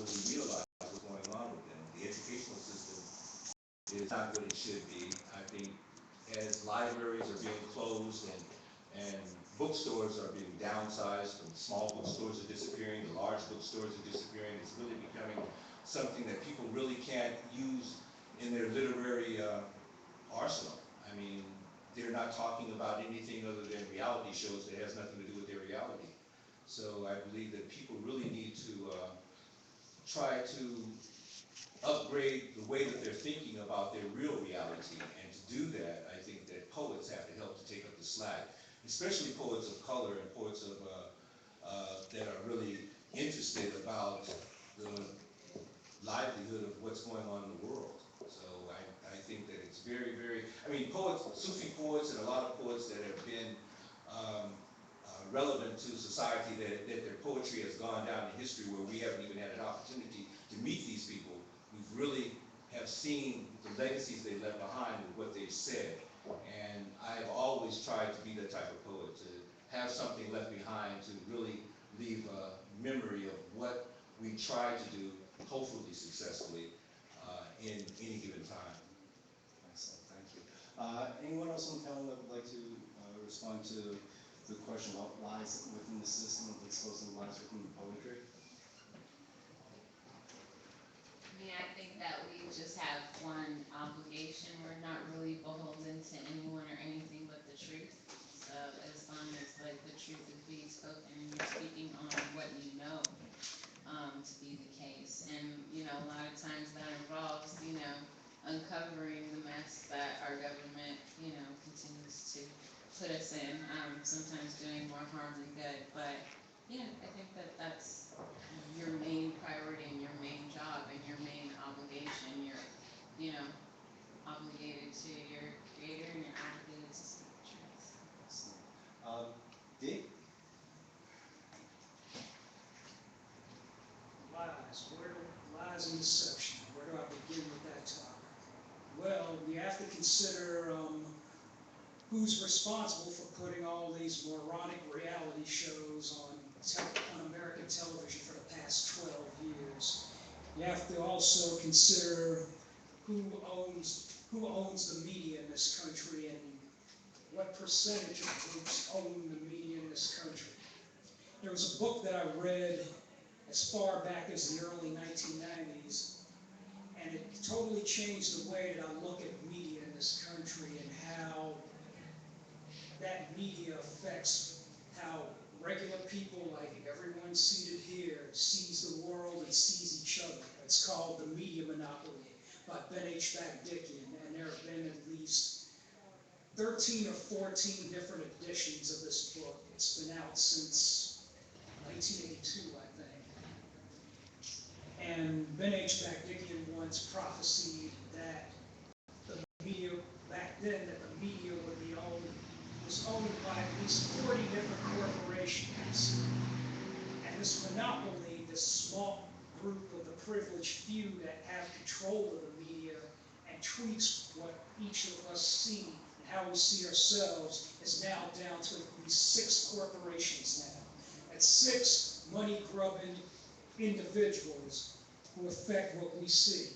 really realize what's going on with them. The educational system is not what it should be. I think as libraries are being closed and bookstores are being downsized, and small bookstores are disappearing, the large bookstores are disappearing, it's really becoming something that people really can't use in their literary arsenal. I mean, they're not talking about anything other than reality shows that has nothing to do with their reality. So I believe that people really need to try to upgrade the way that they're thinking about their real reality. And to do that, I think that poets have to help to take up the slack, especially poets of color and poets of that are really interested about the livelihood of what's going on in the world. So I think that it's very, very, I mean, poets, Sufi poets and a lot of poets that have been relevant to society, that their poetry has gone down in history where we haven't even had an opportunity to meet these people. We've really have seen the legacies they left behind with what they've said. And I've always tried to be that type of poet, to have something left behind, to really leave a memory of what we tried to do, hopefully successfully, in any given time. Excellent, thank you. Anyone else on the panel that would like to respond to the question about lies within the system, of exposing lies within poetry? I mean, I think that we just have one obligation. We're not really beholden to anyone or anything but the truth. So as long as like the truth is being spoken and you're speaking on what you know to be the case. And, you know, a lot of times that involves, you know, uncovering the mess that our government, you know, continues to put us in, sometimes doing more harm than good. But yeah, I think that that's your main priority and your main job and your main obligation. You're, you know, obligated to your creator and you're obligated to speak the truth. Excellent. Dee? Lies and deception. Where do I begin with that topic? Well, we have to consider who's responsible for putting all these moronic reality shows on American television for the past 12 years. You have to also consider who owns the media in this country and what percentage of groups own the media in this country. There was a book that I read as far back as the early 1990s, and it totally changed the way that I look at media in this country and how that media affects how regular people like everyone seated here sees the world and sees each other. It's called The Media Monopoly by Ben H. Bagdickian, and there have been at least 13 or 14 different editions of this book. It's been out since 1982, I think. And Ben H. Bagdickian once prophesied that the media, back then, that the media was owned by at least 40 different corporations. And this monopoly, this small group of the privileged few that have control of the media and tweaks what each of us see and how we see ourselves, is now down to at least 6 corporations now. That's 6 money-grubbing individuals who affect what we see.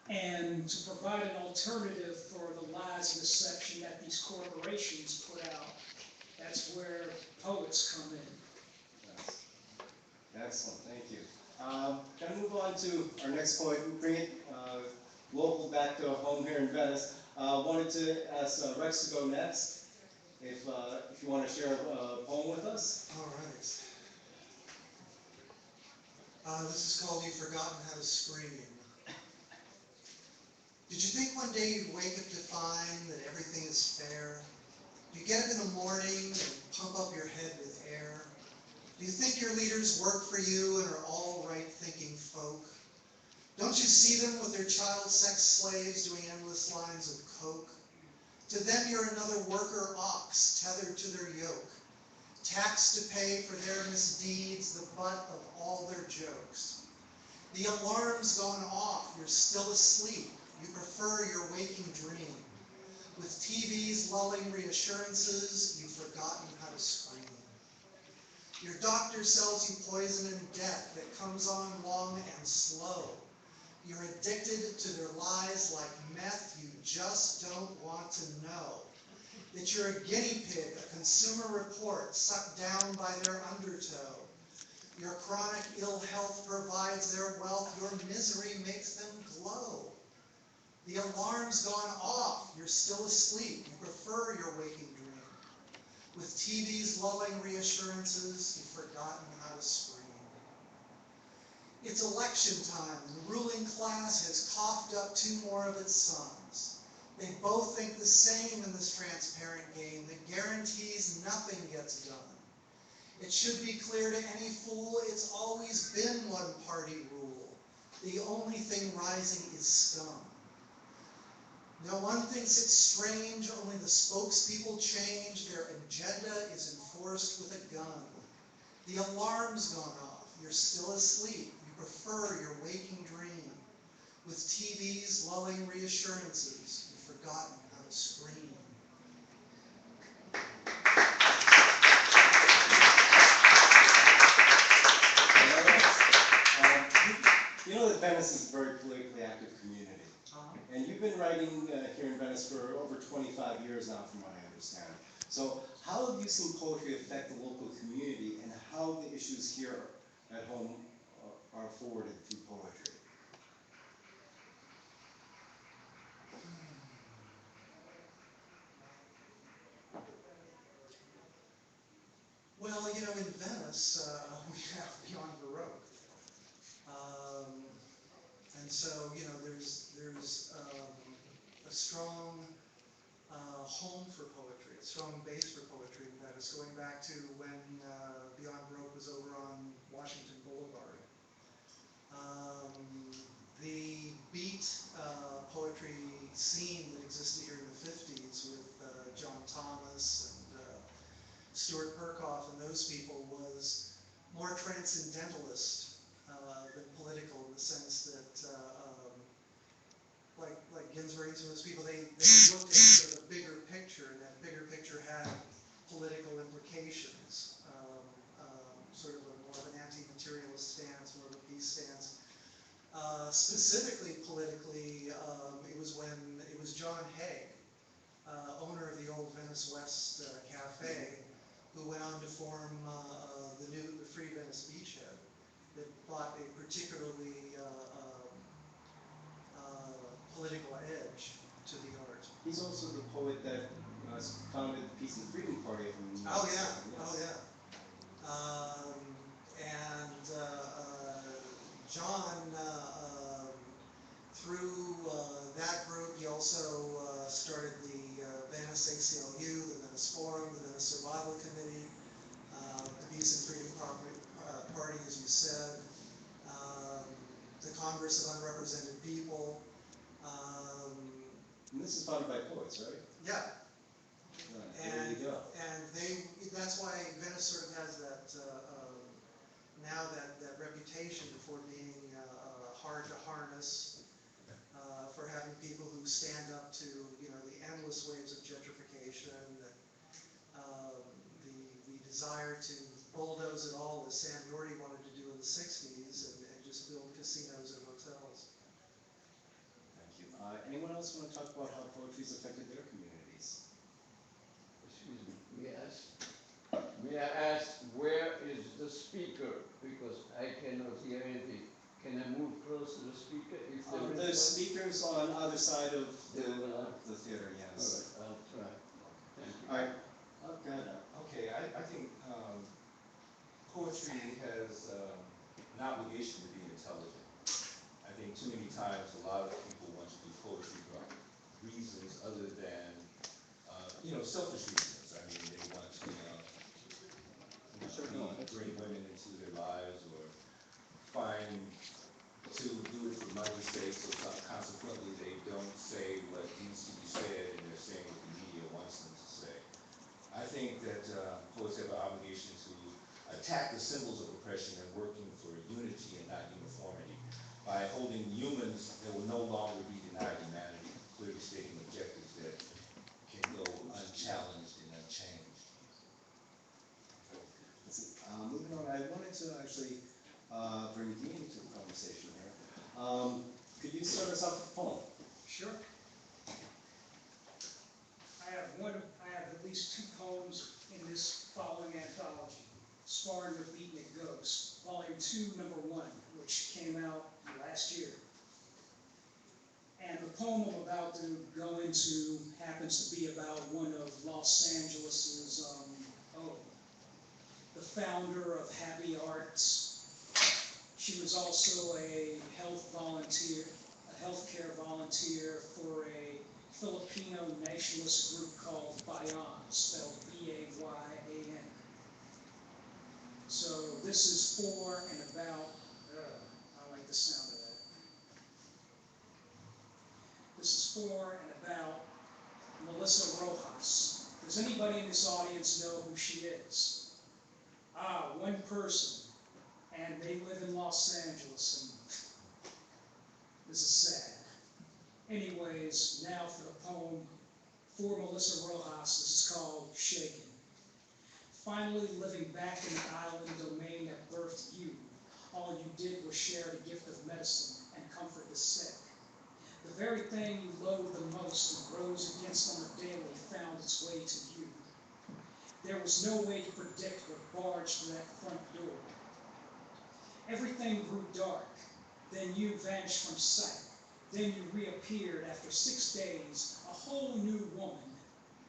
And to provide an alternative for the lies and deception that these corporations put out, that's where poets come in. Yes. Excellent, thank you. Going to move on to our next poet. We'll bring it local back to home here in Venice. Wanted to ask Rex to go next, if you want to share a poem with us. All right. This is called You've Forgotten How to Scream. Did you think one day you'd wake up to find that everything is fair? Do you get up in the morning and pump up your head with air? Do you think your leaders work for you and are all right-thinking folk? Don't you see them with their child sex slaves doing endless lines of coke? To them you're another worker ox tethered to their yoke, taxed to pay for their misdeeds, the butt of all their jokes. The alarm's gone off, you're still asleep, you prefer your waking dream. With TV's lulling reassurances, you've forgotten how to scream. Your doctor sells you poison and death that comes on long and slow. You're addicted to their lies like meth you just don't want to know. That you're a guinea pig, a consumer report sucked down by their undertow. Your chronic ill health provides their wealth, your misery makes them glow. The alarm's gone off, you're still asleep, you prefer your waking dream. With TV's lulling reassurances, you've forgotten how to scream. It's election time, and the ruling class has coughed up 2 more of its sons. They both think the same in this transparent game that guarantees nothing gets done. It should be clear to any fool it's always been one-party rule. The only thing rising is scum. No one thinks it's strange, only the spokespeople change. Their agenda is enforced with a gun. The alarm's gone off. You're still asleep. You prefer your waking dream. With TV's lulling reassurances, you've forgotten how to scream. You know that Venice is a very politically active community. And you've been writing here in Venice for over 25 years now, from what I understand. So how have you seen poetry affect the local community, and how the issues here at home are forwarded through poetry? Well, you know, in Venice, we have Beyond Baroque. And so, you know, there's a strong home for poetry, a strong base for poetry in Venice, going back to when Beyond Baroque was over on Washington Boulevard. The beat poetry scene that existed here in the 50s with John Thomas and Stuart Perkoff and those people was more transcendentalist than political, in the sense that, like Ginsberg and those people, they looked at sort of the bigger picture, and that bigger picture had political implications. Sort of more of an anti-materialist stance, more of a peace stance. Specifically politically, it was John Hay, owner of the old Venice West Cafe, who went on to form the Free Venice Beachhead, that brought a particularly political edge to the art. He's also the poet that founded the Peace and Freedom Party. Oh yeah, Yes. oh yeah. John, through that group, he also started the Venice ACLU, the Venice Forum, the Venice Survival Committee, the Peace and Freedom Party, as you said, the Congress of Unrepresented People. And this is founded by poets, right? Yeah. Right, there you go. And that's why Venice sort of has that, now that reputation for being hard to harness, for having people who stand up to, you know, the endless waves of gentrification, the desire to bulldoze it all, as Sam Yorty wanted to do in the 60s, and just build casinos and hotels. Thank you. Anyone else want to talk about how poetry's affected their communities? Excuse me, may I ask where is the speaker? Because I cannot hear anything. Can I move close to the speaker if there is There's one? speakers on either side of There are. the theater, All yes. right, I'll try. Thank you. All right. Okay, I think poetry has an obligation to be intelligent. I think too many times a lot of people want to do poetry for reasons other than, selfish reasons. I mean, they want to bring women into their lives, or find to do it for money's sake, so consequently they don't say what needs to be said, and they're saying what the media wants them to say. I think that poets have an obligation to attack the symbols of oppression and working for unity and not uniformity, by holding humans that will no longer be denied humanity, clearly stating objectives that can go unchallenged and unchanged. conversation here. Could you start us off with a poem? Sure. I have at least 2 poems in this following anthology. Sparring with Beatnik Ghost, Volume 2, Number 1, which came out last year. And the poem I'm about to go into happens to be about one of Los Angeles's, the founder of Happy Arts. She was also a healthcare volunteer for a Filipino nationalist group called Bayan, spelled B-A-Y-A-N. So this is for and about, I like the sound of that. This is for and about Melissa Rojas. Does anybody in this audience know who she is? Ah, one person, and they live in Los Angeles, and this is sad. Anyways, now for the poem for Melissa Rojas. This is called Shaken. Finally living back in the island domain that birthed you, all you did was share the gift of medicine and comfort the sick. The very thing you loathed the most and rose against on the daily found its way to you. There was no way to predict what barged through that front door. Everything grew dark, then you vanished from sight. Then you reappeared after 6 days, a whole new woman,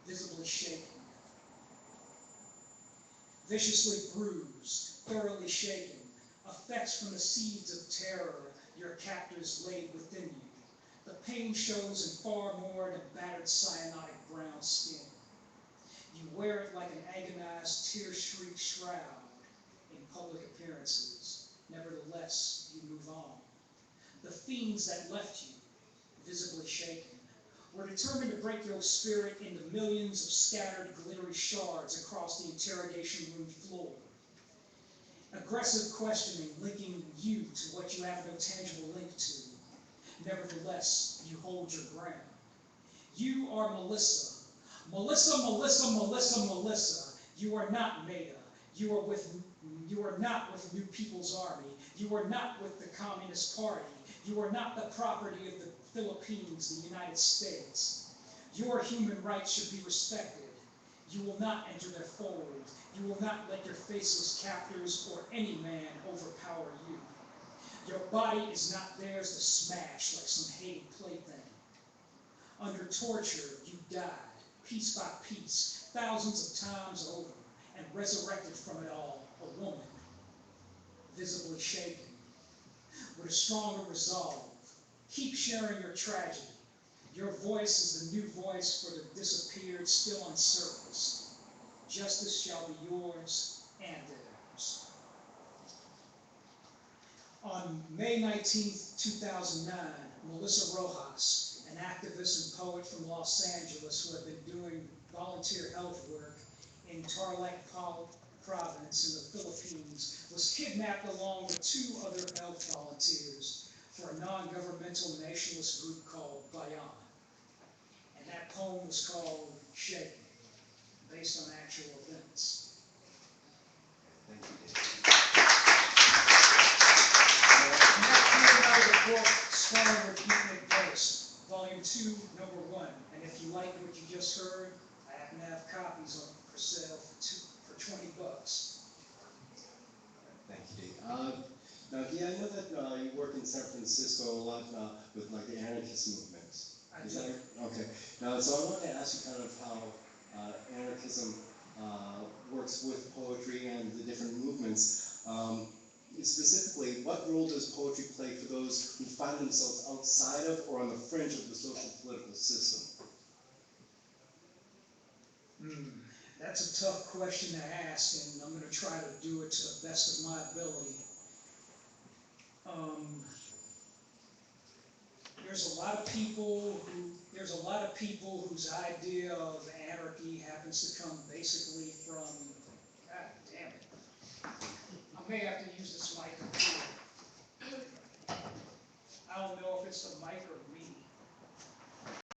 visibly shaken. Viciously bruised, thoroughly shaken, effects from the seeds of terror your captors laid within you. The pain shows in far more than battered cyanotic brown skin. You wear it like an agonized, tear-streaked shroud in public appearances. Nevertheless, you move on. The fiends that left you, visibly shaken, were determined to break your spirit into millions of scattered, glittery shards across the interrogation room floor. Aggressive questioning linking you to what you have no tangible link to. Nevertheless, you hold your ground. You are Melissa. Melissa, Melissa, Melissa, Melissa. You are not Maida. You are not with New People's Army. You are not with the Communist Party. You are not the property of the Philippines, the United States. Your human rights should be respected. You will not enter their fold. You will not let your faceless captors or any man overpower you. Your body is not theirs to smash like some hated plaything. Under torture, you died, piece by piece, thousands of times over, and resurrected from it all, a woman, visibly shaken, with a stronger resolve. Keep sharing your tragedy. Your voice is the new voice for the disappeared, still unsurfaced. Justice shall be yours and theirs. On May 19, 2009, Melissa Rojas, an activist and poet from Los Angeles who had been doing volunteer health work in Tarlac province in the Philippines, was kidnapped along with 2 other health volunteers for a non-governmental nationalist group called Bayan. And that poem was called Shaken, based on actual events. Thank you, Dave. And that came out of the book, Sparring with Beatnik Ghost, Volume 2, Number 1. And if you like what you just heard, I happen to have copies on for sale for $20. Thank you, Dave. Now, I know that you work in San Francisco a lot with like the anarchist movement. Is that okay? Now, so I wanted to ask you kind of how anarchism works with poetry and the different movements. Specifically, what role does poetry play for those who find themselves outside of or on the fringe of the social political system? That's a tough question to ask, and I'm going to try to do it to the best of my ability. There's a lot of people whose idea of anarchy happens to come basically from, God damn it, I may have to use this mic. I don't know if it's the mic or